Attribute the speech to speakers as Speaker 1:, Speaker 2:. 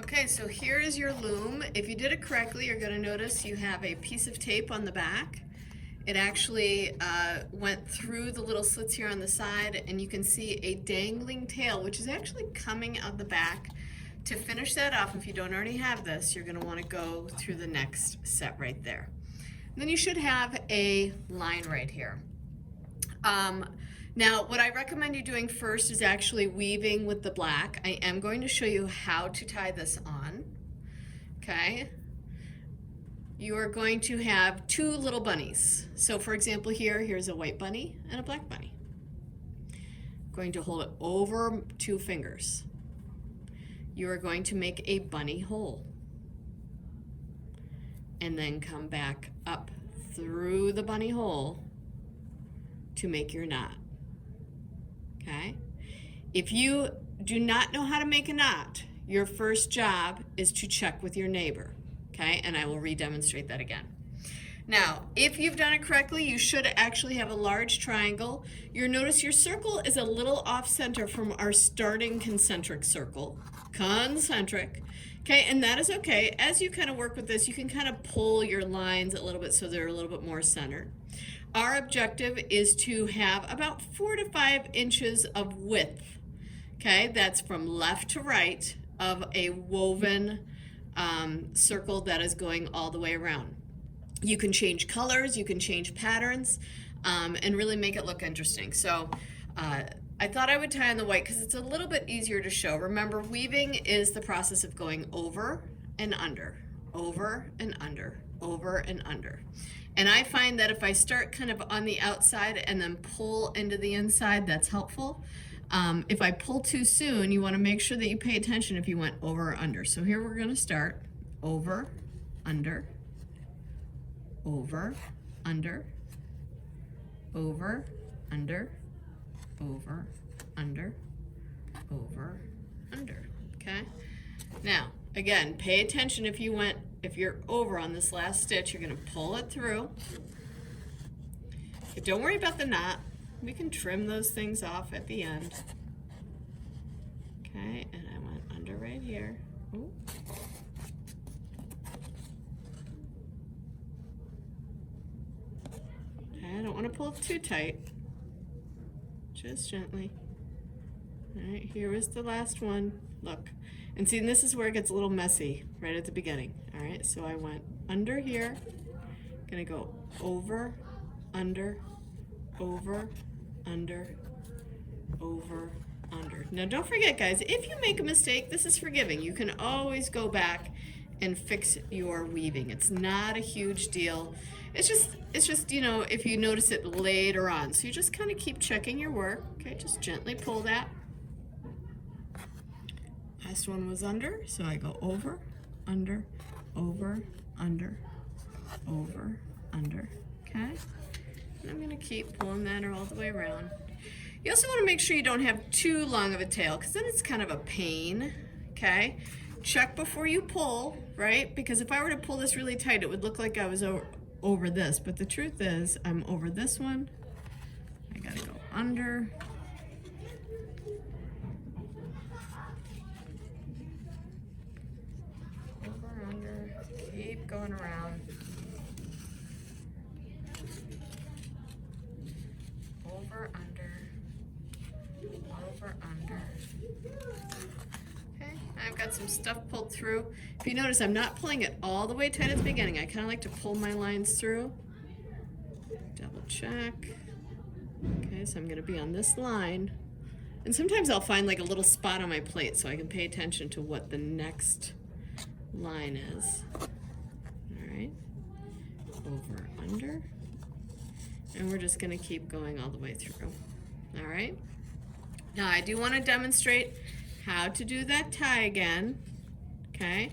Speaker 1: Okay, so here is your loom. If you did it correctly, you're going to notice you have a piece of tape on the back. It actually went through the little slits here on the side, and you can see a dangling tail, which is actually coming out the back. To finish that off, if you don't already have this, you're going to want to go through the next set right there. And then you should have a line right here. Now, what I recommend you doing first is actually weaving with the black. I am going to show you how to tie this on, okay? You are going to have two little bunnies. So for example here's a white bunny and a black bunny. I'm going to hold it over 2 fingers. You are going to make a bunny hole. And then come back up through the bunny hole to make your knot. Okay? If you do not know how to make a knot, your first job is to check with your neighbor. Okay? And I will re-demonstrate that again. Now, if you've done it correctly, you should actually have a large triangle. You'll notice your circle is a little off center from our starting concentric circle. Concentric. Okay, and that is okay. As you kind of work with this, you can kind of pull your lines a little bit so they're a little bit more centered. Our objective is to have about 4 to 5 inches of width. Okay, that's from left to right of a woven circle that is going all the way around. You can change colors, you can change patterns, and really make it look interesting. So I thought I would tie on the white because it's a little bit easier to show. Remember, weaving is the process of going over and under, over and under, over and under. And I find that if I start kind of on the outside and then pull into the inside, that's helpful. If I pull too soon, you want to make sure that you pay attention if you went over or under. So here we're going to start over, under, over, under, over, under, over, under, over, under. Okay? Now, again, pay attention if you're over on this last stitch, you're going to pull it through. But don't worry about the knot. We can trim those things off at the end. Okay, and I went under right here. Ooh. I don't want to pull it too tight. Just gently. All right, here is the last one. Look. And see, and this is where it gets a little messy right at the beginning. All right, so I went under here. Gonna go over, under, over, under, over, under. Now don't forget, guys, if you make a mistake, this is forgiving. You can always go back and fix your weaving. It's not a huge deal. It's just, you know, if you notice it later on. So you just kind of keep checking your work. Okay, just gently pull that. Last one was under, so I go over, under, over, under, over, under. Okay? And I'm gonna keep pulling that all the way around. You also want to make sure you don't have too long of a tail, because then it's kind of a pain. Okay? Check before you pull, right? Because if I were to pull this really tight, it would look like I was over this, but the truth is I'm over this one. I gotta go under. Over, under, keep going around. Over, under, over, under. Okay, I've got some stuff pulled through. If you notice, I'm not pulling it all the way tight at the beginning. I kind of like to pull my lines through. Double check. Okay, so I'm going to be on this line. And sometimes I'll find like a little spot on my plate so I can pay attention to what the next line is. All right, over, under. And we're just going to keep going all the way through. All right. Now I do want to demonstrate how to do that tie again. Okay.